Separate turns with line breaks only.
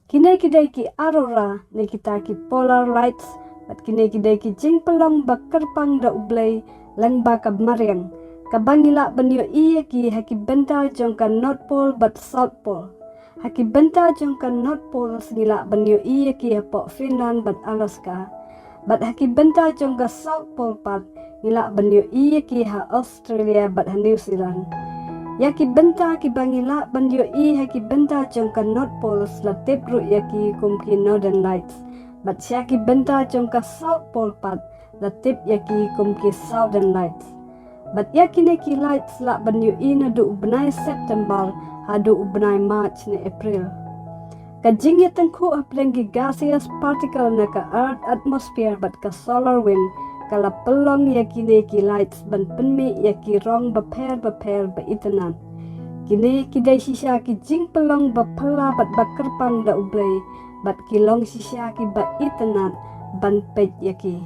Kine kidai ki aurora ne kita ki polar lights, bat kine kidai ki jingpelong ba kerpang da ublay lang ba ka Mariang. Kabangila banyo iya ki haki benta jong ka North Pole bat South Pole. Haki benta jong ka North Pole singila banyo iya ki hapo Finland bat Alaska. Bat haki benta jong ka South Pole pat ngila banyo iya ki ha Australia bat ha New Zealand. Yaki benta ki bangila banyo iya haki benta jong ka North Pole la tip ru yaki kum ki Northern Lights. Bat syaki benta jong ka South Pole pat la tip yaki kum ki Southern Lights. Bat yakine ki lights la banyo ina du ubnai September hadu ubnai March ne April. Kajing ya tengku aplengi gaseous particle na ka earth atmosphere bat ka solar wind kala pelong yakine ki lights ban penmi yaki rong baper ba itanan. Kine kidai sisya ki jing pelong ba pala bat bakerpang da ublay bat kilong sisya ki ba itanan ban pej yaki.